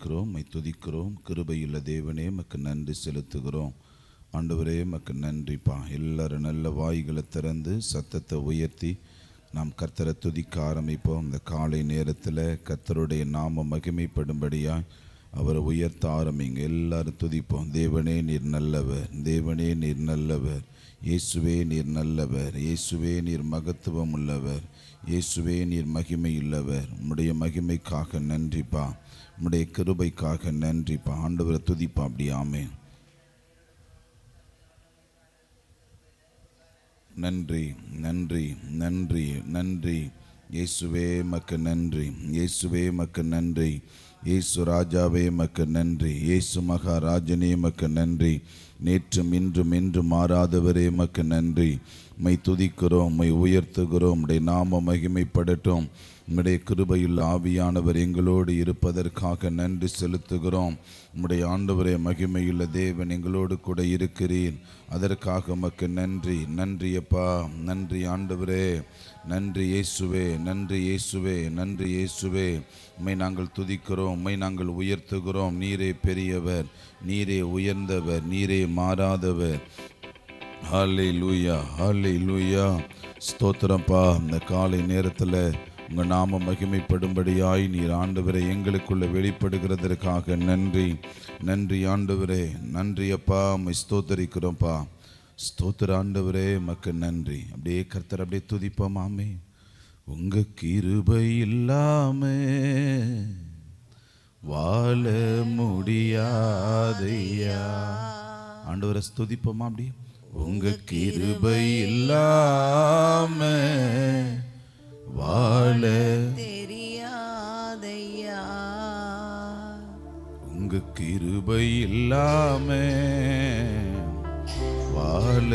ஸ்தோத்தரிக்கிறோம், துதிக்கிறோம். கிருபையுள்ள தேவனே உமக்கு நன்றி செலுத்துகிறோம். ஆண்டவரே உமக்கு நன்றிப்பா. எல்லாரும் நல்ல வாய்களை திறந்து சத்தத்தை உயர்த்தி நாம் கர்த்தரை துதிக்க ஆரம்பிப்போம். இந்த காலை நேரத்தில் கர்த்தருடைய நாம மகிமைப்படும்படியாய் அவரை உயர்த்த ஆரம்பிங்க. எல்லாரும் துதிப்போம். தேவனே நீர் நல்லவர், தேவனே நீர் நல்லவர், இயேசுவே நீர் நல்லவர், இயேசுவே நீர் மகத்துவம் உள்ளவர், இயேசுவே நீர் மகிமையுள்ளவர். உம்முடைய மகிமைக்காக நன்றிப்பா, உம்முடைய கிருபைக்காக நன்றிப்பா. ஆண்டவரை துதிப்பா. அப்படி ஆமென். நன்றி நன்றி நன்றி நன்றி இயேசுவே மக்கு நன்றி, இயேசுவே மக்கு நன்றி, இயேசு ராஜாவே மக்கு நன்றி, இயேசு மகாராஜனே மக்கு நன்றி, நேற்றும் இன்றும் என்றும் மாறாதவரே மக்கு நன்றி. மை துதிக்கிறோம், மை உயர்த்துகிறோம். உடைய நாம மகிமைப்படட்டும். உம்முடைய கிருபையுள்ள ஆவியானவர் எங்களோடு இருப்பதற்காக நன்றி செலுத்துகிறோம். உம்முடைய ஆண்டவரே மகிமையுள்ள தேவன் எங்களோடு கூட இருக்கிறீர், அதற்காக உமக்கு நன்றி. நன்றி அப்பா, நன்றி ஆண்டவரே, நன்றி இயேசுவே, நன்றி இயேசுவே, நன்றி இயேசுவே. உம்மை நாங்கள் துதிக்கிறோம், உம்மை நாங்கள் உயர்த்துகிறோம். நீரே பெரியவர், நீரே உயர்ந்தவர், நீரே மாறாதவர். ஹல்லேலூயா, ஹல்லேலூயா. ஸ்தோத்திரப்பா. இந்த காலை நேரத்தில் உங்கள் நாம மகிமைப்படும்படியாய் நீர் ஆண்டவரை எங்களுக்குள்ள வெளிப்படுகிறதற்காக நன்றி. நன்றி ஆண்டவரே, நன்றி அப்பா. உம்மை ஸ்தோத்தரிக்கிறோம்ப்பா. ஸ்தோத்திர ஆண்டவரே, மக்கு நன்றி. அப்படியே கர்த்தர் அப்படியே துதிப்போம். ஆமே. உங்க கிருபை இல்லாம வாழ முடியாதையா. ஆண்டவரை ஸ்துதிப்போமா. அப்படியே உங்க கிருபை இல்லாம வாழ தெரியாதையா, உங்க கிருபை இல்லாம வாழ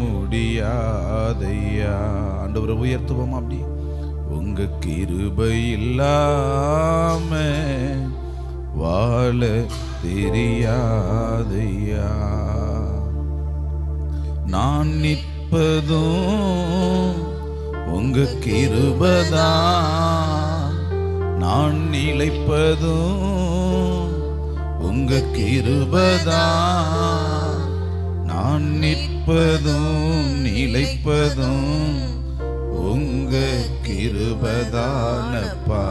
முடியாதையா. ஆண்டவரை உயர்த்துவோமா. அப்படி உங்க கிருபை இல்லாம வாழ தெரியாதையா. நான் நிற்பதும் உங்க கிருபைதான், நான் நிலைப்பதும் உங்க கிருபைதான், நான் நிற்பதும் நிலைப்பதும் உங்க கிருபைதானப்பா.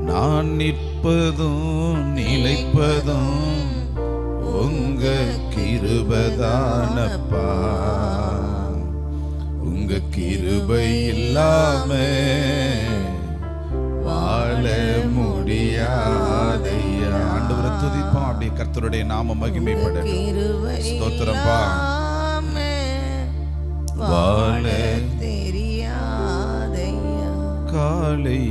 நான் நிற்பதும் நிலைப்பதும் உங்க கிருபைதானப்பா. உங்க கிருபை இல்லாம வாழ முடியாதையா. ஆண்டவரை துதிப்போம். அப்படியே கர்த்தருடைய நாம மகிமைப்படட்டும். ஸ்தோத்திரப்பா. வாழ தெரியாதையா. காலை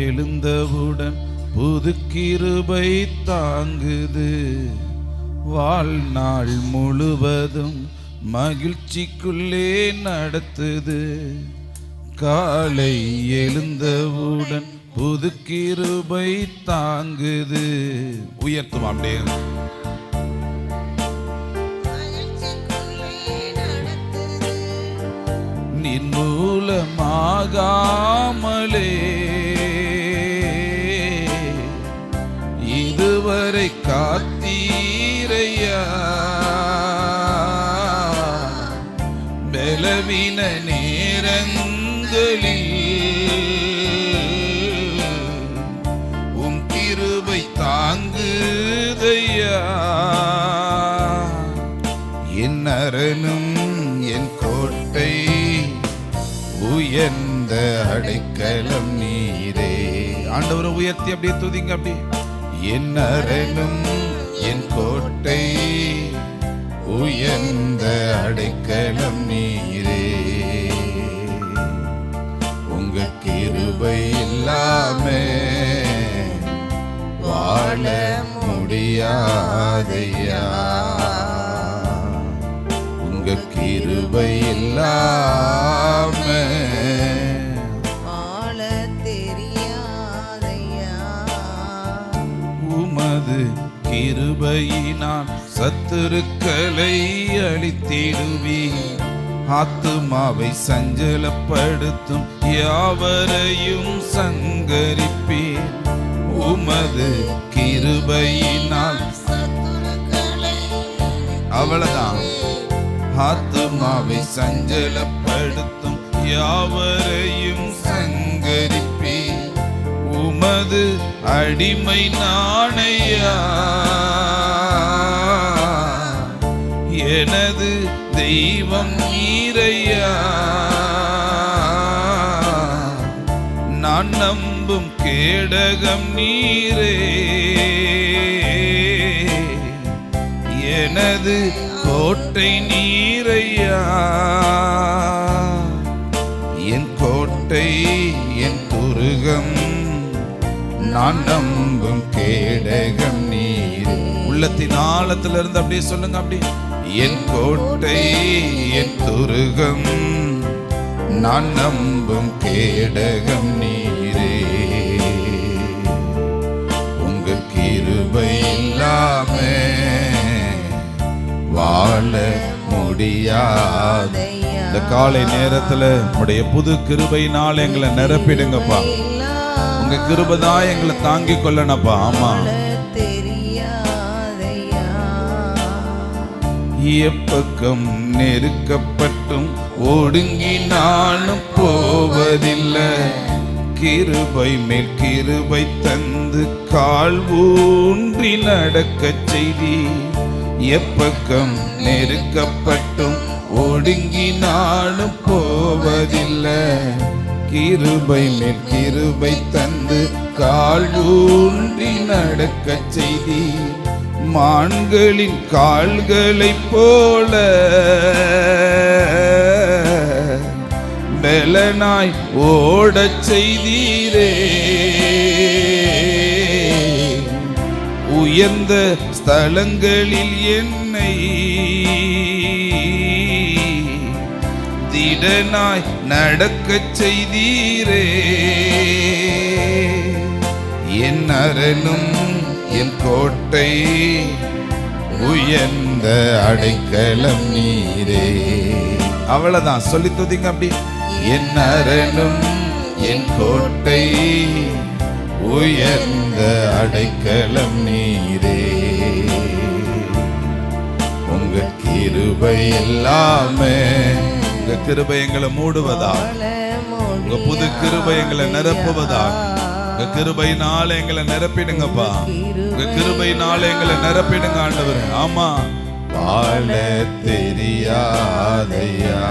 எழுந்தவுடன் புது கிருபை தாங்குது, வாழ்நாள் முழுவதும் மகிழ்ச்சிக்குள்ளே நடத்துது. காலை எழுந்தவுடன் புது கிருபை தாங்குது. உயர்த்தும். அப்படியே நிர்மூலமாகாமலே இதுவரை காத்தீரையா. பலவீன நேரங்களில் உம் கிருபை தாங்குதையா. என் அரணும் என் கோட்டை, உயர்ந்த அடைக்கலம் நீரே. ஆண்டவரை உயர்த்தி அப்படியே துதிங்க. அப்படி என் அரணும் என் கோட்டை, உயர்ந்த அடைக்கலம் நீரே. உங்க கிருபை இல்லாம வாழ முடியாதையா. உங்க கிருபை இல்லாம வாழ தெரியாதையா. உமது கிருபையினால் சத்துருக்களை அழித்திடுவீர், ஆத்துமாவை சஞ்சலப்படுத்தும் யாவரையும் சங்கரிப்பீர். உமது கிருபையினால். அவ்வளவுதான். ஆத்துமாவை சஞ்சலப்படுத்தும் யாவரையும் சங்கரிப்பி. உமது அடிமை நாணையா, எனது தெய்வம் நீரையா. நான் நம்பும் கேடகம் நீரே, எனது கோட்டை நீரையா. என் கோட்டை என் துருகம், நான் நம்பும் கேடகம் நீரே. உள்ளத்தின் ஆழத்திலிருந்து அப்படியே சொல்லுங்க. அப்படி என் கோட்டை என் துருகம், நான் நம்பும் கேடகம் நீரே. உங்க கிருபை இல்லாம வாழ முடியாது. இந்த காலை நேரத்துல உடைய புது கிருபையினால எங்களை நிரப்பிடுங்கப்பா. உங்க கிருபை தான் எங்களை தாங்கி கொள்ளனப்பா. ஆமா, எப்பக்கம் நெருக்கப்பட்டும் ஒடுங்கினாலும் போவதில்லை. கிருபை மேல் கிருபை தந்து கால் ஊன்றி நடக்கச் செய்தி. எப்பக்கம் நெருக்கப்பட்டும் ஒடுங்கினாலும் போவதில்லை. கிருபை மேல் கிருபை தந்து கால் ஊன்றி நடக்கச் செய்தி. மான்களின் கால்களைப் போல பெலனாய் ஓடச் செய்தீரே. உயர்ந்த ஸ்தலங்களில் என்னை திடனாய் நடக்கச் செய்தீரே. என் அரணும் என் கோட்டை, உயர்ந்த அடைக்கலம் நீரே. அவ்வளவுதான். சொல்லி துதிங்க அப்படி. என் அரணும் என் கோட்டை, உயர்ந்த அடைக்கலம் நீரே. உங்க கிருபை எல்லாமே. உங்க கிருபை எங்களை மூடுவதா, உங்க புது கிருபை எங்களை நிரப்புவதா. உங்க கிருபையினால எங்களை நிரப்பிடுங்கப்பா. உங்க கிருபையினால எங்களை நிரப்பிடுங்க ஆண்டவரே. ஆமா, வாழ தெரியாதையா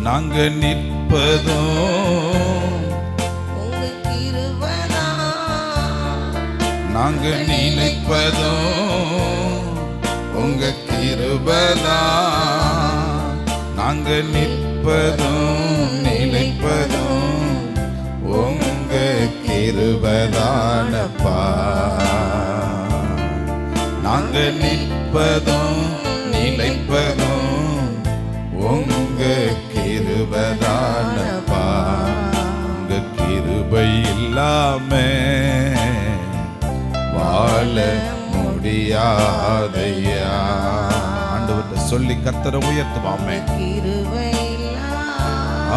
நாங்க நிற்பதும், நாங்க நினைப்பதும் உங்க கிருபைதா. நாங்க நிற்பதும் நினைப்பதும் உங்க கிருபைதானப்பா. நாங்க நிற்பதும் நிலைப்பதும் உங்க கிருபைதானப்பா. உங்க கிருபை இல்லாம வாழ முடியாதையா. ஆண்டவர்கிட்ட சொல்லி கர்த்தரை உயர்த்துவாமே.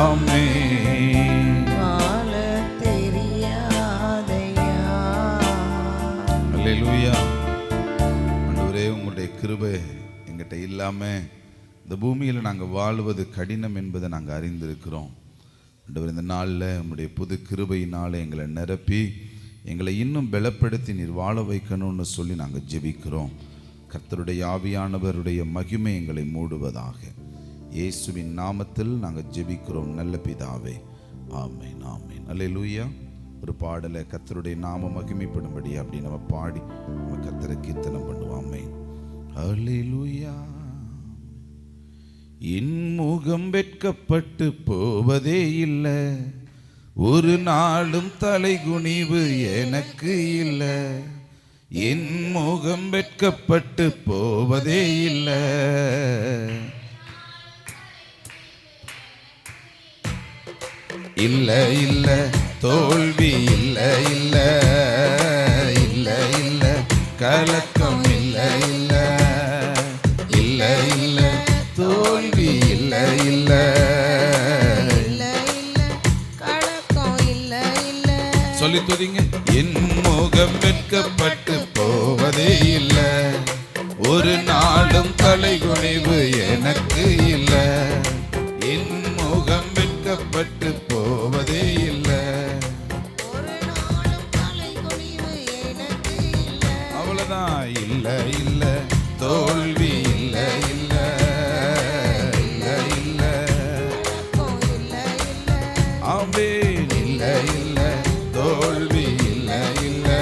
ஆமென். அல்லேலூயா. ஆண்டவரே, உங்களுடைய கிருபை எங்கிட்ட இல்லாம இந்த பூமியில் நாங்கள் வாழ்வது கடினம் என்பதை நாங்கள் அறிந்திருக்கிறோம். ஆண்டவர், இந்த நாளில் உங்களுடைய புது கிருபையினால எங்களை நிரப்பி எங்களை இன்னும் பலப்படுத்தி நீர் வாழ வைக்கணும்னு சொல்லி நாங்கள் ஜெபிக்கிறோம். கர்த்தருடைய ஆவியானவருடைய மகிமை எங்களை மூடுவதாக. இயேசுவின் நாமத்தில் நாங்கள் ஜெபிக்கிறோம் நல்ல பிதாவே. ஆமென், ஆமென். அல்லேலூயா. ஒரு பாடலை கர்த்தருடைய நாம மகிமைப்படும்படி அப்படி நம்ம பாடி நம்ம கர்த்தரை கீர்த்தனம் பண்ணுவோம். ஆமென். அல்லேலூயா. என் முகம் வெட்கப்பட்டு போவதே இல்லை, ஒரு நாளும் தலைகுனிவு எனக்கு இல்லை. என் முகம் வெட்கப்பட்டு போவதே இல்லை. இல்ல இல்ல தோல்வி இல்ல இல்ல இல்ல இல்ல கலக்கம் இல்ல இல்ல இல்ல இல்ல தோல்வி இல்ல இல்ல சொல்லி துதிங்க. என் முகம் வெட்கப்பட்டு போவதே இல்லை, ஒரு நாளும் தலைகுனிவு எனக்கு இல்லை. என் முகம் வெட்கப்பட்டு போவதே இல்லை, அவ்வளவுதான். இல்லை இல்லை தோல்வி இல்லை இல்லை இல்லை இல்லை, ஆமென். இல்லை இல்லை தோல்வி இல்லை இல்லை.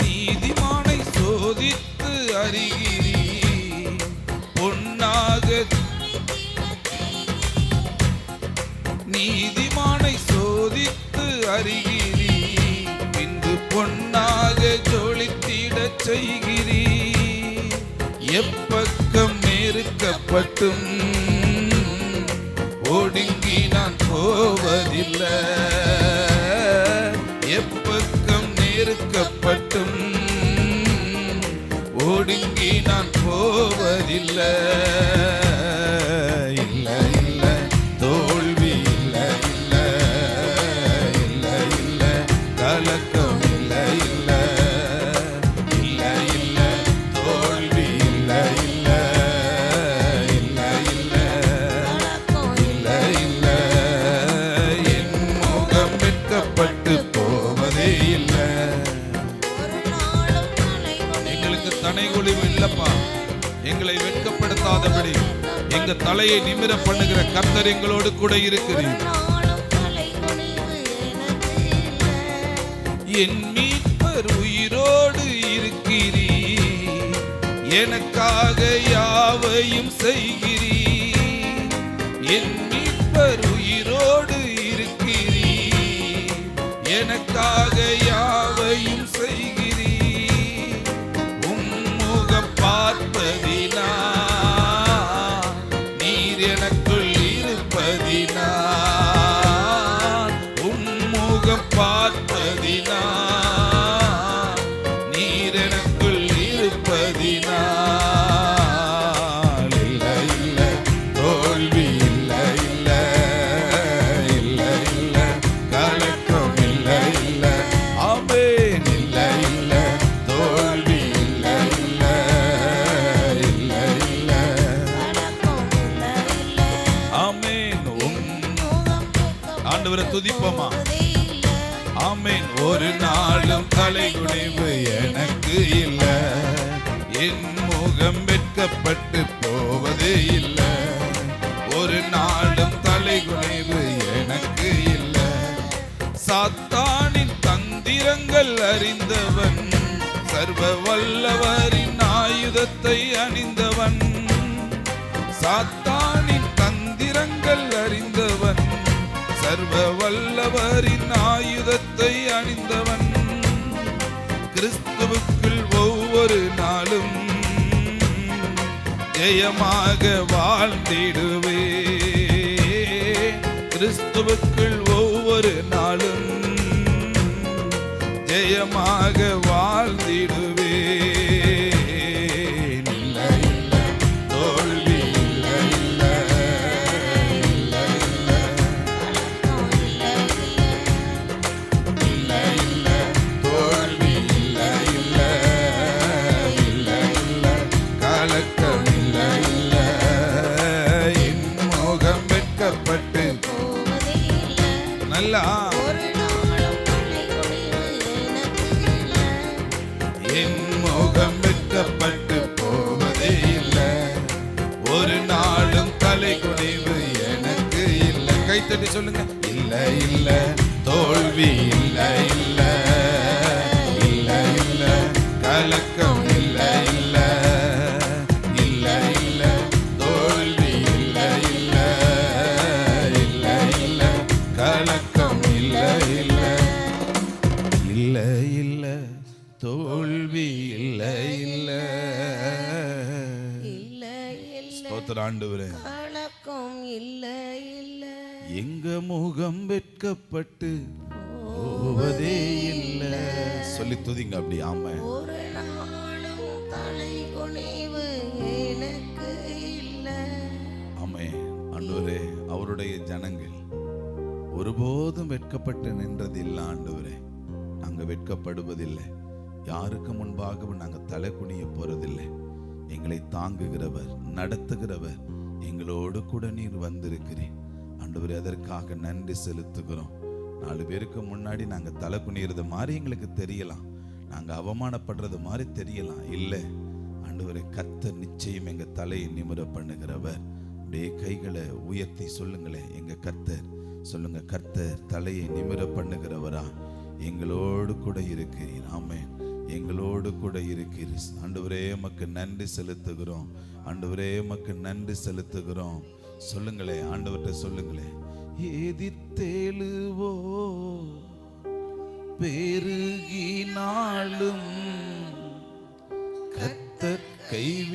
நீதிமானை சோதித்து அறிகிறீ, பொன்னாக நீதிமானை சோதித்து அறிகிறீ, பின்பு பொன்னாக ஜொலித்திடச் செய்கிறீ. எப்பக்கம் நெருக்கப்பட்டும் ஒடுங்கி நான் போவதில்லை, எப்பக்கம் நெருக்கப்பட்டும் ஒடுங்கி நான் போவதில்லை. இல்லை இல்லை தோல்வி இல்லை இல்லை இல்லை இல்லை, கலக்கம் இல்லை இல்லை இல்லை இல்லை, தோல்வி இல்லை இல்லை இல்லை இல்லை இல்லை இல்லை. என் முகம் வெட்கப்பட்டு போவதே இல்லை. எங்களுக்கு தனைகுழிவு இல்லப்பா, எங்களை வெட்கப்படுத்தாதபடி எங்க தலையை நிமிர பண்ணுகிற கர்த்தர் எங்களோடு கூட இருக்கிறீர். என் மீட்பர் உயிரோடு இருக்கிறீர், எனக்காக யாவையும் செய்கிறீர். என் மீட்பர் உயிரோடு இருக்கிறீர், எனக்காக யாவையும் செய்கிறீர். உம்முகம் பார்ப்பதினா நீர் எனக்குள் இருப்பதினா, உம்முகம் பார்ப்பதினா நீர் எனக்குள் இருப்பதினா. இல்லை இல்லை தோல்வி இல்லை இல்லை இல்லை இல்லை, கலக்கம் இல்லை இல்லை, ஆமென். இல்லை இல்லை தோல்வி இல்லை இல்லை இல்லை இல்லை, ஆமென். ஆண்டவரை துதிப்போமா? ஆமென். ஒரு நாளும் தலைகுனிவு எனக்கு இல்லை, என் முகம் வெட்கப்பட்டு போவதே இல்லை, ஒரு நாளும் தலைகுனிவு எனக்கு இல்லை. சாத்தானின் தந்திரங்கள் அறிந்தவன், சர்வ வல்லவரின் ஆயுதத்தை அணிந்தவன். சாத்தானின் தந்திரங்கள் அறிந்தவன், சர்வ வல்லவரின் ஆயுதத்தை அணிந்தவன். கிறிஸ்துவுக்குள் ஒவ்வொரு நாளும் ஜெயமாக வாழ்ந்திடுவே. கிறிஸ்துவுக்குள் ஒவ்வொரு நாளும் ஜெயமாக வாழ்ந்திடுவே. இல்லை இல்லை தோல்வி இல்லை இல்லை இல்லை இல்லை இல்லை இல்லை, தோல்வி இல்லை இல்லை இல்லை இல்லை, கலக்கம் இல்லை இல்லை. என் முகம் வெட்கப்பட்டு நல்லா, என் முகம் வெட்கப்பட்டு போவதே இல்லை, ஒரு நாளும் தலைகுனிவு எனக்கு இல்லை. கைத்தட்டி சொல்லுங்க. இல்லை இல்லை தோல்வி இல்லை இல்லை இல்லை இல்லை, கலக்கம் இல்லை இல்லை இல்லை இல்லை, தோல்வி இல்லை இல்லை இல்லை இல்லை, கலக்கம் இல்லை இல்லை இல்லை இல்லை, தோல்வி இல்லை இல்லை. ஸ்தோத்திரம் ஆண்டவரே. கலக்கம் இல்லை இல்லை, எங்க முகம் வெட்கப்பட்டு போவதே இல்லை. சொல்லி துதிங்க அப்படி. ஆமா. ஒரு நாளும் தலை குனிவு எனக்கு இல்லை. ஆமே. ஆண்டவரே, அவருடைய ஜனங்கள் ஒருபோதும் வெட்கப்பட்டு நின்றதில்லை ஆண்டவரே. நாங்கள் வெட்கப்படுவதில்லை, யாருக்கு முன்பாகவும் நாங்கள் தலை குனிய போறதில்லை. எங்களை தாங்குகிறவர், நடத்துகிறவர், எங்களோடு கூட நீர் வந்திருக்கிறேன் ஆண்டவரே. அதற்காக நன்றி செலுத்துகிறோம். 4 பேருக்கு முன்னாடி நாங்கள் தலை குனிகிறது மாதிரி எங்களுக்கு தெரியலாம், நாங்கள் அவமானப்படுறது மாதிரி தெரியலாம். இல்லை ஆண்டவரே, கர்த்தர் நிச்சயம் எங்கள் தலையை நிமிர பண்ணுகிறவர். அப்படியே கைகளை உயர்த்தி சொல்லுங்களேன், எங்கள் கர்த்தர். சொல்லுங்க, கர்த்தர் தலையை நிமிர பண்ணுகிறவரா எங்களோடு கூட இருக்கிறீர். ஆமென். எங்களோடு கூட இருக்கிறீர் ஆண்டவரே. உமக்கு நன்றி செலுத்துகிறோம் ஆண்டவரே, உமக்கு நன்றி செலுத்துகிறோம். சொல்லுங்களே, ஆண்டவர்கிட்ட சொல்லுங்களே. எதிர்த்தேழுவோ பெருகினாலும் கர்த்தர் கைவிட்டார்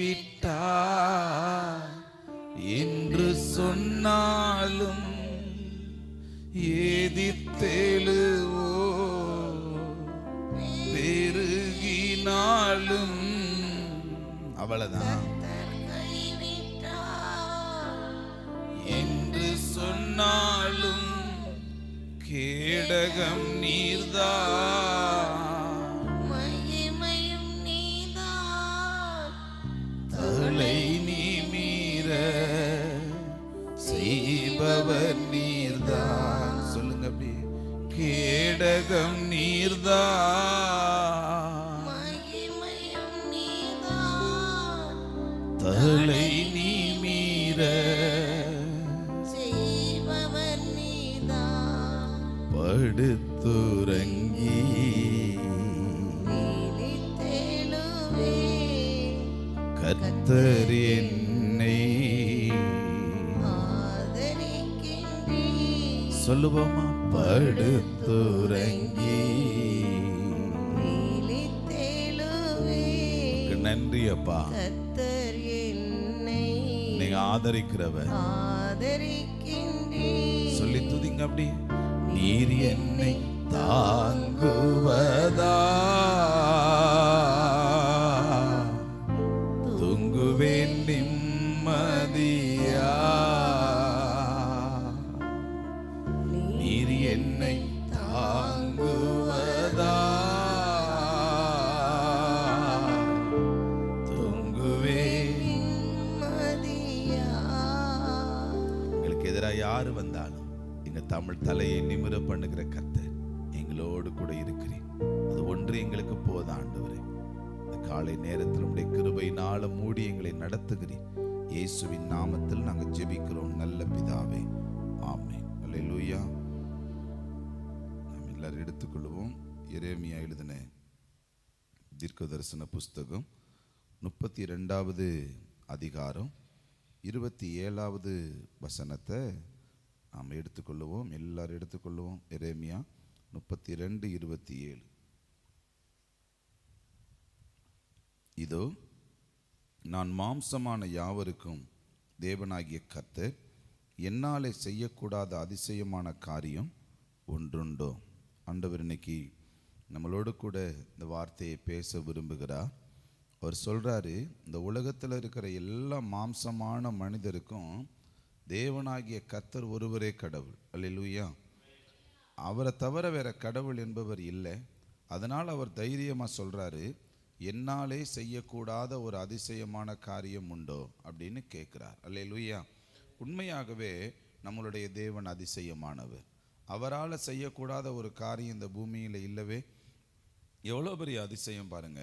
என்று சொன்னாலும், எதிர்த்தேழுவோ பெருகினாலும், அவ்வளவுதான், என்று சொன்னாலும் கேடகம் நீர்தான், மகிமையும் நீதான், தலை நிமிர செய்பவர் நீர்தான். சொல்லுங்க அப்படி, கேடகம் நீர்தான், மகிமையும் நீதான், தலை நிமிர செய்பவர் நீதான், படுத்துறங்கி விழித்தெழுவே கர்த்தர் என்னை ஆதரிக்கின்றீர். சொல்லுவோமா? படுத்துறங்கி. விழித்தெழுவே நன்றி அப்பா, கர்த்தர் என்னை நீங்க ஆதரிக்கிறவர். ஆதரிக்கின்றீர். சொல்லி துதிங்க அப்படி. நீர் என்னை தாங்குவதா, தூங்குவேன் நிம்மதியா. நீர் என்னை தாங்குவதா, தூங்குவேன். நிம்மதியா. எங்களுக்கு எதிராக யாரு வந்தாலும் எங்க தமிழ் தலையை நிமிர பண்ணுகிற கர்த்தர் எங்களோடு கூட இருக்கிறேன். அது ஒன்று எங்களுக்கு போதும் ஆண்டவரே. இந்த காலை நேரத்தில் உடைய கிருபையினால மூடி எங்களை நடத்துகிறேன். இயேசுவின் நாமத்தில் நாங்கள் ஜெபிக்கிறோம் நல்ல பிதாவே, ஆமென். அல்லேலூயா. நாம் எல்லாரும் எடுத்துக்கொள்வோம். எரேமியா எழுதின தீர்க்க தரிசன புஸ்தகம் 32வது அதிகாரம் 27வது வசனத்தை நாம் எடுத்துக்கொள்ளுவோம். எல்லாரும் எடுத்துக்கொள்ளுவோம். எரேமியா 32:27. இதோ, நான் மாம்சமான யாவருக்கும் தேவனாகிய கர்த்தர், என்னாலே செய்யக்கூடாத அதிசயமான காரியம் ஒன்றுண்டோ. ஆண்டவர் இன்னைக்கு நம்மளோடு கூட இந்த வார்த்தையை பேச விரும்புகிறார். அவர் சொல்றாரு, இந்த உலகத்தில் இருக்கிற எல்லா மாம்சமான மனிதருக்கும் தேவனாகிய கர்த்தர் ஒருவரே கடவுள். அல்லேலூயா. அவரை தவிர வேற கடவுள் என்பவர் இல்லை. அதனால் அவர் தைரியமாக சொல்றாரு, என்னாலே செய்யக்கூடாத ஒரு அதிசயமான காரியம் உண்டோ அப்படின்னு கேட்குறார். அல்லேலூயா. உண்மையாகவே நம்மளுடைய தேவன் அதிசயமானவர். அவரால் செய்யக்கூடாத ஒரு காரியம் இந்த பூமியில் இல்லவே. எவ்வளோ பெரிய அதிசயம் பாருங்க.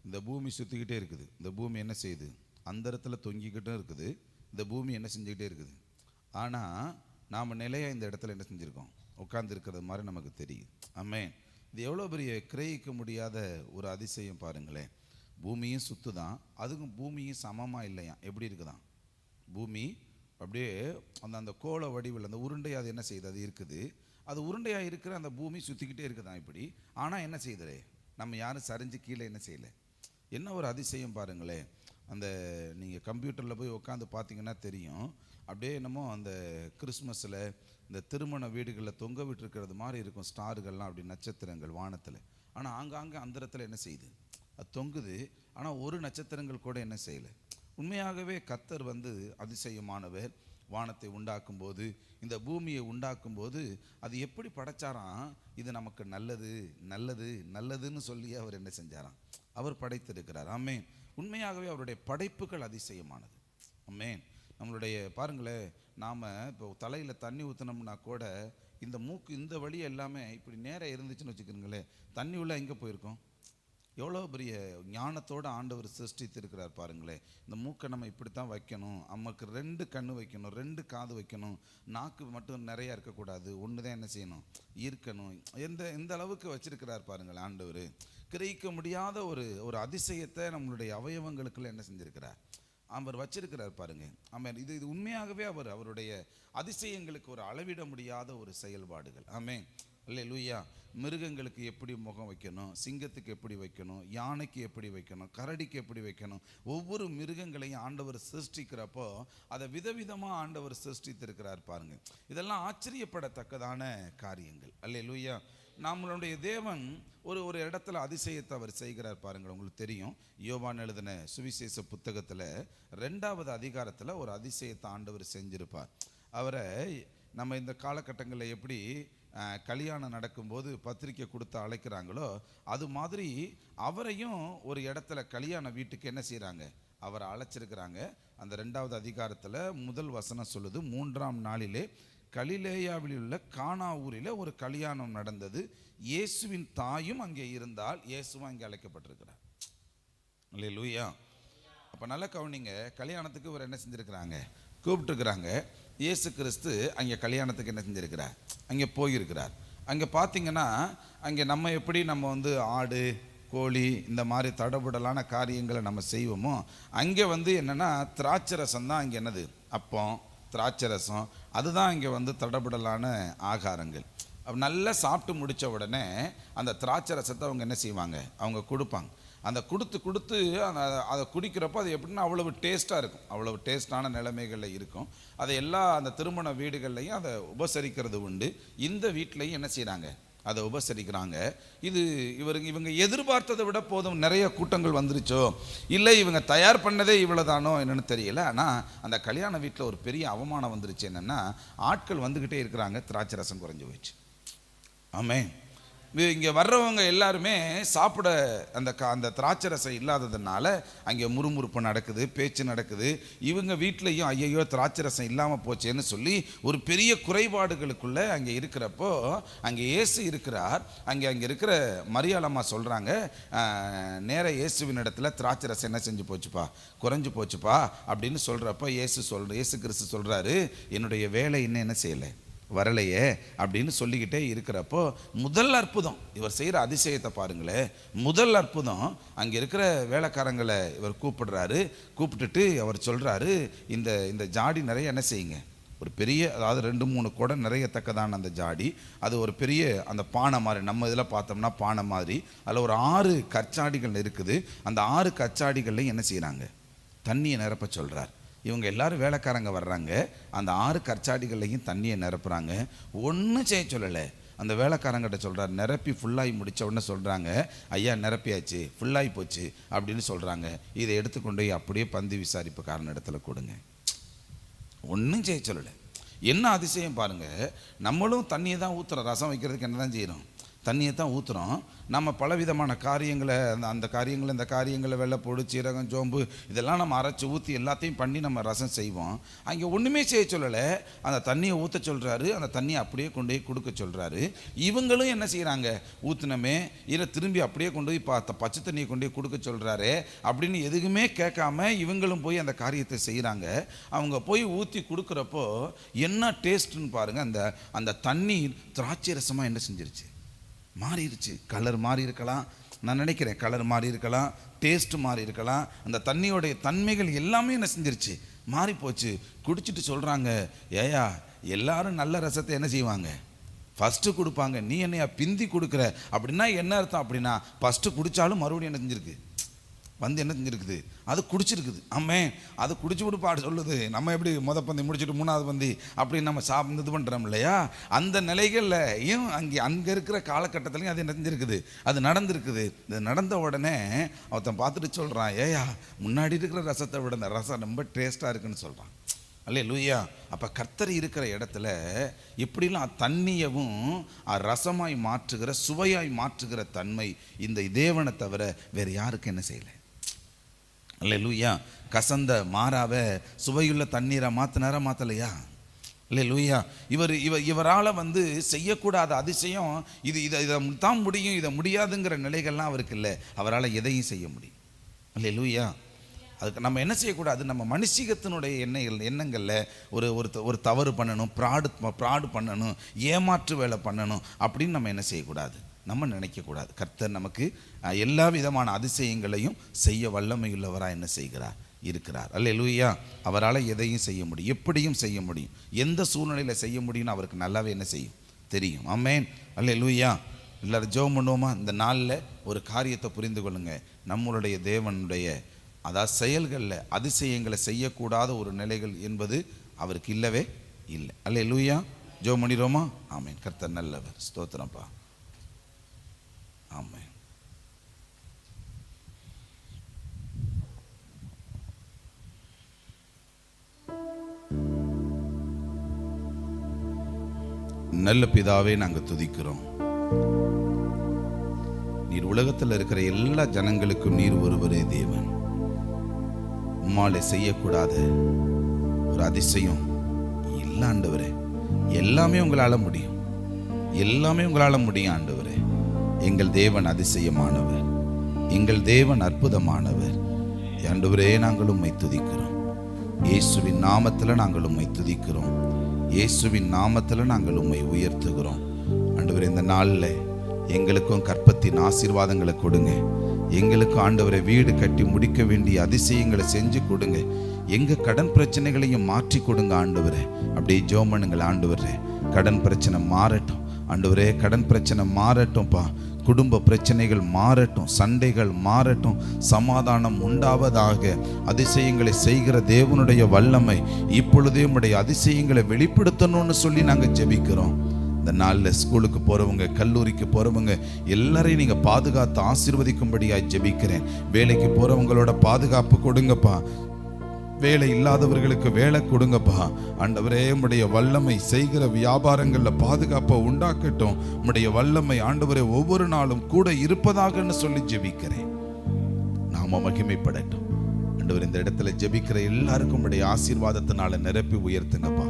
இந்த பூமி சுற்றிக்கிட்டே இருக்குது. இந்த பூமி என்ன செய்யுது? அந்த இடத்துல தொங்கிக்கிட்டும் இருக்குது. இந்த பூமி என்ன செஞ்சுக்கிட்டே இருக்குது. ஆனால் நாம் நிலையாக இந்த இடத்துல என்ன செஞ்சுருக்கோம்? உட்கார்ந்து இருக்கிறது மாதிரி நமக்கு தெரியுது. ஆமென். இது எவ்வளோ பெரிய கிரகிக்க முடியாத ஒரு அதிசயம் பாருங்களேன். பூமியும் சுத்து தான், அதுக்கும் பூமியும் சமமாக இல்லையா? எப்படி இருக்குதான்? பூமி அப்படியே அந்த கோள வடிவில் அந்த உருண்டையாக அது என்ன செய்யுது? அது இருக்குது. அது உருண்டையாக இருக்கிற அந்த பூமி சுற்றிக்கிட்டே இருக்குதான் இப்படி. ஆனால் என்ன செய்யுது? நம்ம யாரும் சரிஞ்சு கீழே என்ன செய்யலை. என்ன ஒரு அதிசயம் பாருங்களேன். அந்த நீங்கள் கம்ப்யூட்டரில் போய் உட்காந்து பார்த்தீங்கன்னா தெரியும். அப்படியே என்னமோ அந்த கிறிஸ்மஸில் இந்த திருமண வீடுகளில் தொங்க விட்டுருக்கிறது மாதிரி இருக்கும் ஸ்டார்கள்லாம், அப்படி நட்சத்திரங்கள் வானத்தில். ஆனால் ஆங்காங்கே அந்த இடத்துல என்ன செய்யுது? அது தொங்குது. ஆனால் ஒரு நட்சத்திரங்கள் கூட என்ன செய்யலை. உண்மையாகவே கர்த்தர் அதிசயமானவர். வானத்தை உண்டாக்கும் போது, இந்த பூமியை உண்டாக்கும் போது அது எப்படி படைச்சாராம்? இது நமக்கு நல்லது நல்லது நல்லதுன்னு சொல்லி அவர் என்ன செஞ்சாராம்? அவர் படைத்திருக்கிறார். ஆமென். உண்மையாகவே அவருடைய படைப்புகள் அதிசயமானது. ஆமென். நம்மளுடைய பாருங்களேன், நாம் இப்போ தலையில் தண்ணி ஊற்றினோம்னா கூட இந்த மூக்கு இந்த வழி எல்லாமே இப்படி நேராக இருந்துச்சுன்னு வச்சுக்கிறீங்களேன், தண்ணி உள்ள எங்கே போயிருக்கோம்? எவ்வளோ பெரிய ஞானத்தோடு ஆண்டவர் சிருஷ்டித்திருக்கிறார் பாருங்களேன். இந்த மூக்கை நம்ம இப்படித்தான் வைக்கணும், நமக்கு 2 கண்ணு வைக்கணும், 2 காது வைக்கணும், நாக்கு மட்டும் நிறையா இருக்கக்கூடாது, ஒன்று தான் என்ன செய்யணும், இருக்கணும். எந்த அளவுக்கு வச்சிருக்கிறார் பாருங்களேன் ஆண்டவர். கிரகிக்க முடியாத ஒரு அதிசயத்தை நம்மளுடைய அவயவங்களுக்குள்ள என்ன செஞ்சிருக்கிறார், அவர் வச்சிருக்கிறார் பாருங்க. ஆமென். இது உண்மையாகவே அவருடைய அதிசயங்களுக்கு ஒரு அளவிட முடியாத ஒரு செயல்பாடுகள். ஆமென். அல்லேலூயா. மிருகங்களுக்கு எப்படி முகம் வைக்கணும், சிங்கத்துக்கு எப்படி வைக்கணும், யானைக்கு எப்படி வைக்கணும், கரடிக்கு எப்படி வைக்கணும், ஒவ்வொரு மிருகங்களையும் ஆண்டவர் சிருஷ்டிக்கிறப்போ அதை விதவிதமாக ஆண்டவர் சிருஷ்டித்திருக்கிறார் பாருங்க. இதெல்லாம் ஆச்சரியப்படத்தக்கதான காரியங்கள். அல்லேலூயா. நம்மளுடைய தேவன் ஒரு இடத்துல அதிசயத்தை அவர் செய்கிறார் பாருங்கள். உங்களுக்கு தெரியும், யோவான் எழுதின சுவிசேஷ புத்தகத்தில் 2வது அதிகாரத்தில் ஒரு அதிசயத்தை ஆண்டவர் செஞ்சிருப்பார். அவரை நம்ம இந்த காலகட்டங்களில் எப்படி கல்யாணம் நடக்கும்போது பத்திரிக்கை கொடுத்து அழைக்கிறாங்களோ, அது மாதிரி அவரையும் ஒரு இடத்துல கல்யாண வீட்டுக்கு என்ன செய்கிறாங்க, அவரை அழைச்சிருக்கிறாங்க. அந்த 2வது அதிகாரத்தில் முதல் வசனம் சொல்லுது, 3ஆம் நாளிலே கலிலேயாவில் உள்ள கானா ஊரில் ஒரு கல்யாணம் நடந்தது. இயேசுவின் தாயும் அங்கே இருந்தால், இயேசுவும் அங்கே அழைக்கப்பட்டிருக்கிறார். அல்லேலூயா. அப்போ நல்ல கவனிங்க, கல்யாணத்துக்கு இவர் என்ன செஞ்சுருக்கிறாங்க, கூப்பிட்டுருக்குறாங்க. இயேசு கிறிஸ்து அங்கே கல்யாணத்துக்கு என்ன செஞ்சுருக்கிறார், அங்கே போயிருக்கிறார். அங்கே பார்த்தீங்கன்னா, அங்கே நம்ம ஆடு கோழி இந்த மாதிரி தடபுடலான காரியங்களை நம்ம செய்வோமோ, அங்கே என்னென்னா திராட்சை ரசம் தான் அங்கே என்னது, அப்பம் திராட்சை ரசம், அதுதான் இங்கே தடபுடலான ஆகாரங்கள். நல்லா சாப்பிட்டு முடித்த உடனே அந்த திராட்சை ரசத்தை அவங்க என்ன செய்வாங்க, அவங்க கொடுப்பாங்க. அந்த கொடுத்து அதை குடிக்கிறப்போ அது எப்படின்னா அவ்வளவு டேஸ்ட்டாக இருக்கும், அவ்வளவு டேஸ்டான நிலைமைகளில் இருக்கும். அதை அந்த திருமண வீடுகள்லையும் அதை உபசரிக்கிறது உண்டு. இந்த வீட்லையும் என்ன செய்கிறாங்க, அதை உபசரிக்கிறாங்க. இது இவங்க எதிர்பார்த்ததை விட போதும் நிறைய கூட்டங்கள் வந்துருச்சோ, இல்லை இவங்க தயார் பண்ணதே இவ்வளோதானோ என்னன்னு தெரியல. ஆனால் அந்த கல்யாண வீட்டில் ஒரு பெரிய அவமானம் வந்துருச்சு. என்னென்னா, ஆட்கள் வந்துக்கிட்டே இருக்கிறாங்க, திராட்சை ரசம் குறைஞ்சி போச்சு. ஆமென். இங்கே வர்றவங்க எல்லாருமே சாப்பிட அந்த திராட்சை ரசம் இல்லாததுனால அங்கே முறுமுறுப்பு நடக்குது, பேச்சு நடக்குது. இவங்க வீட்லேயும் ஐயையோ திராட்சை ரசம் இல்லாமல் போச்சேன்னு சொல்லி ஒரு பெரிய குறைபாடுகளுக்குள்ளே அங்கே இருக்கிறப்போ, அங்கே இயேசு இருக்கிறார். அங்கே இருக்கிற மரியாளம்மா சொல்கிறாங்க, நேர இயேசுவின் இடத்துல திராட்சை ரசம் என்ன செஞ்சு போச்சுப்பா, குறைஞ்சி போச்சுப்பா அப்படின்னு சொல்கிறப்போ இயேசு கிறிஸ்து சொல்கிறாரு, என்னுடைய வேலை இன்னும் என்ன செய்யலை, வரலையே அப்படின்னு சொல்லிக்கிட்டே இருக்கிறப்போ, முதல் அற்புதம் இவர் செய்கிற அதிசயத்தை பாருங்களேன். முதல் அற்புதம், அங்கே இருக்கிற வேலைக்காரங்களை இவர் கூப்பிட்டுட்டு அவர் சொல்கிறாரு, இந்த ஜாடி நிறைய என்ன செய்யுங்க, ஒரு பெரிய, அதாவது 2-3 குடம் நிறையத்தக்கதான அந்த ஜாடி, அது ஒரு பெரிய அந்த பானை மாதிரி, நம்ம இதில் பார்த்தோம்னா பானை மாதிரி, அதில் ஒரு 6 கற்சாடிகள் இருக்குது. அந்த 6 கற்சாடிகள்லையும் என்ன செய்கிறாங்க, தண்ணியை நிரப்ப சொல்கிறார். இவங்க எல்லாரும் வேலைக்காரங்க வர்றாங்க, அந்த 6 கற்சாடிகள்லையும் தண்ணியை நிரப்புறாங்க. ஒன்றும் செய்ய சொல்லலை. அந்த வேலைக்காரங்கிட்ட சொல்கிறார், நிரப்பி ஃபுல்லாகி முடித்த உடனே சொல்கிறாங்க, ஐயா நிரப்பியாச்சு, ஃபுல்லாகி போச்சு அப்படின்னு சொல்கிறாங்க. இதை எடுத்துக்கொண்டு அப்படியே பந்தி விசாரிப்புக்காரன் இடத்துல கொடுங்க. ஒன்றும் செய்ய சொல்லலை. என்ன அதிசயம் பாருங்கள், நம்மளும் தண்ணியை தான் ஊற்றுறோம், ரசம் வைக்கிறதுக்கு என்ன தான் செய்கிறோம், தண்ணியை தான் ஊற்றுறோம். நம்ம பலவிதமான காரியங்களை இந்த காரியங்களை வெள்ளைப்பூடு, சீரகம், சோம்பு இதெல்லாம் நம்ம அரைச்சி ஊற்றி எல்லாத்தையும் பண்ணி நம்ம ரசம் செய்வோம். அங்கே ஒன்றுமே செய்ய சொல்லலை, அந்த தண்ணியை ஊற்ற சொல்கிறாரு, அந்த தண்ணியை அப்படியே கொண்டு போய் கொடுக்க சொல்கிறாரு. இவங்களும் என்ன செய்கிறாங்க, ஊற்றினமே இதை திரும்பி அப்படியே கொண்டு போய் பச்சை தண்ணியை கொண்டு போய் கொடுக்க சொல்கிறாரு அப்படின்னு எதுவுமே கேட்காம இவங்களும் போய் அந்த காரியத்தை செய்கிறாங்க. அவங்க போய் ஊற்றி கொடுக்குறப்போ என்ன டேஸ்ட்டுன்னு பாருங்கள். அந்த தண்ணீர் திராட்சை ரசமாக என்ன செஞ்சிருச்சு, மாறிடுச்சு. கலர் மாறி இருக்கலாம், நான் நினைக்கிறேன், கலர் மாறி இருக்கலாம், டேஸ்ட்டு மாறி இருக்கலாம். அந்த தண்ணியோடைய தன்மைகள் எல்லாமே என்ன செஞ்சிருச்சு, மாறி போச்சு. குடிச்சிட்டு சொல்கிறாங்க, ஏயா எல்லாரும் நல்ல ரசத்தை என்ன செய்வாங்க, ஃபஸ்ட்டு கொடுப்பாங்க, நீ என்னையா பிந்தி கொடுக்குற அப்படின்னா என்ன அர்த்தம் அப்படின்னா, ஃபஸ்ட்டு குடித்தாலும் மறுபடியும் என்ன செஞ்சுருக்கு, என்ன செஞ்சுருக்குது, அது குடிச்சிருக்குது. ஆமே, அது குடிச்சு விட்டு பாடு சொல்லுது. நம்ம எப்படி பந்தி முடிச்சுட்டு 3வது பந்தி அப்படின்னு நம்ம இது பண்ணுறோம் இல்லையா, அந்த நிலைகளில் ஏன் அங்கே இருக்கிற காலகட்டத்துலையும் அது என்ன செஞ்சுருக்குது, அது நடந்திருக்குது. இது நடந்த உடனே ஒருத்தன் பார்த்துட்டு சொல்கிறான், ஏயா முன்னாடி இருக்கிற ரசத்தை விட இந்த ரசம் ரொம்ப டேஸ்ட்டாக இருக்குன்னு சொல்கிறான். அல்லேலூயா. அப்போ கர்த்தர் இருக்கிற இடத்துல இப்படிலாம் தண்ணியவும் ரசமாய் மாற்றுகிற, சுவையாய் மாற்றுகிற தன்மை இந்த தேவனை தவிர வேறு யாருக்கு என்ன செய்யலை. அல்லேலூயா. கசந்த மாறாவை சுவையுள்ள தண்ணீரை மாற்றலையா? அல்லேலூயா. இவரால் செய்யக்கூடாத அதிசயம் இதை தான் முடியும், இதை முடியாதுங்கிற நிலைகள்லாம் அவருக்கு இல்லை. அவரால் எதையும் செய்ய முடியும். அல்லேலூயா. அதுக்கு நம்ம என்ன செய்யக்கூடாது, நம்ம மனுஷிகத்தினுடைய எண்ணங்களில் ஒரு தவறு பண்ணணும், ப்ராடு பண்ணணும், ஏமாற்று வேலை பண்ணணும் அப்படின்னு நம்ம என்ன செய்யக்கூடாது, நம்ம நினைக்கக்கூடாது. கர்த்தர் நமக்கு எல்லா விதமான அதிசயங்களையும் செய்ய வல்லமையுள்ளவராக என்ன செய்கிறார், இருக்கிறார். அல்லேலூயா. அவரால் எதையும் செய்ய முடியும், எப்படியும் செய்ய முடியும், எந்த சூழ்நிலையில் செய்ய முடியும்னு அவருக்கு நல்லாவே என்ன செய்யும், தெரியும். ஆமென். அல்லேலூயா. எல்லாரும் ஜெபம் பண்ணுவோமா? இந்த நாளில் ஒரு காரியத்தை புரிந்து கொள்ளுங்க. நம்மளுடைய தேவனுடைய அதாவது செயல்களில் அதிசயங்களை செய்யக்கூடாத ஒரு நிலைகள் என்பது அவருக்கு இல்லவே இல்லை. அல்லேலூயா. ஜெபம் பண்ணிடுவோமா? ஆமென். கர்த்தர் நல்லவர். ஸ்தோத்திரம்ப்பா. ஆமென். நல்ல பிதாவே, நாங்கள் துதிக்கிறோம். நீர் உலகத்தில் இருக்கிற எல்லா ஜனங்களுக்கும் நீர் ஒருவரே தேவன். உம்மாலே செய்யக்கூடாத ஒரு அதிசயம் இல்லை ஆண்டவரே. எல்லாமே உங்களால் முடியும், எல்லாமே உங்களால் முடியும் ஆண்டவரே. எங்கள் தேவன் அதிசயமானவர், எங்கள் தேவன் அற்புதமானவர். ஆண்டவரே, நாங்கள் உம்மை துதிக்கிறோம். இயேசுவின் நாமத்தில் நாங்கள் உம்மை துதிக்கிறோம். இயேசுவின் நாமத்தில் நாங்கள் உம்மை உயர்த்துகிறோம். ஆண்டவரே, இந்த நாளில் எங்களுக்கும் கற்பத்தின் ஆசீர்வாதங்களை கொடுங்க. எங்களுக்கும் ஆண்டவரை வீடு கட்டி முடிக்க வேண்டிய அதிசயங்களை செஞ்சு கொடுங்க. எங்கள் கடன் பிரச்சனைகளையும் மாற்றி கொடுங்க ஆண்டவரே. அப்படியே ஜெபம் பண்ணுங்கள். ஆண்டவரே, கடன் பிரச்சனை மாறட்டும் ஆண்டவரே. கடன் பிரச்சனை மாறட்டும்ப்பா. குடும்ப பிரச்சனைகள் மாறட்டும், சண்டைகள் மாறட்டும், சமாதானம் உண்டாவதாக. அதிசயங்களை செய்கிற தேவனுடைய வல்லமை இப்பொழுதே உம்முடைய அதிசயங்களை வெளிப்படுத்தணும்னு சொல்லி நாங்கள் ஜெபிக்கிறோம். இந்த நாளில் ஸ்கூலுக்கு போகிறவங்க, கல்லூரிக்கு போகிறவங்க எல்லாரையும் நீங்கள் பாதுகாத்து ஆசீர்வதிக்கும்படியாக ஜெபிக்கிறேன். வேலைக்கு போகிறவங்களோட பாதுகாப்பு கொடுங்கப்பா. வேலை இல்லாதவர்களுக்கு வேலை கொடுங்கப்பா. ஆண்டவரே, உம்முடைய வல்லமை செய்கிற வியாபாரங்களில் பாதுகாப்பை உண்டாக்கட்டும். உம்முடைய வல்லமை ஆண்டவரே ஒவ்வொரு நாளும் கூட இருப்பதாகன்னு சொல்லி ஜெபிக்கிறேன். நாம மகிமைப்படட்டும் ஆண்டவர். இந்த இடத்துல ஜெபிக்கிற எல்லாருக்கும் உம்முடைய ஆசீர்வாதத்தினால நிரப்பி உயர்த்துங்கப்பா.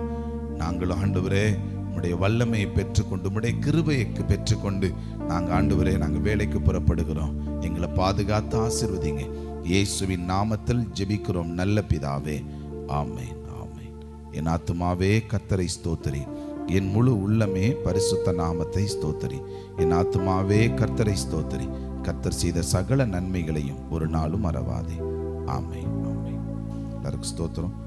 நாங்களும் ஆண்டவரே உம்முடைய வல்லமையை பெற்றுக்கொண்டு, உம்முடைய கிருபையை பெற்றுக்கொண்டு நாங்கள் ஆண்டவரே நாங்கள் வேலைக்கு புறப்படுகிறோம். எங்களை பாதுகாத்து ஆசீர்வதிங்க. இயேசுவின் நாமத்தில் ஜெபிக்கிறோம் நல்ல பிதாவே. ஆமென், ஆமென். என் ஆத்துமாவே கர்த்தரை ஸ்தோத்திரி, என் முழு உள்ளமே பரிசுத்த நாமத்தை ஸ்தோத்திரி. என் ஆத்துமாவே கர்த்தரை ஸ்தோத்திரி, கர்த்தர் செய்த சகல நன்மைகளையும் ஒரு நாளும் மறவாதே. ஆமென், ஆமென். எல்லாருக்கும் ஸ்தோத்திரம்.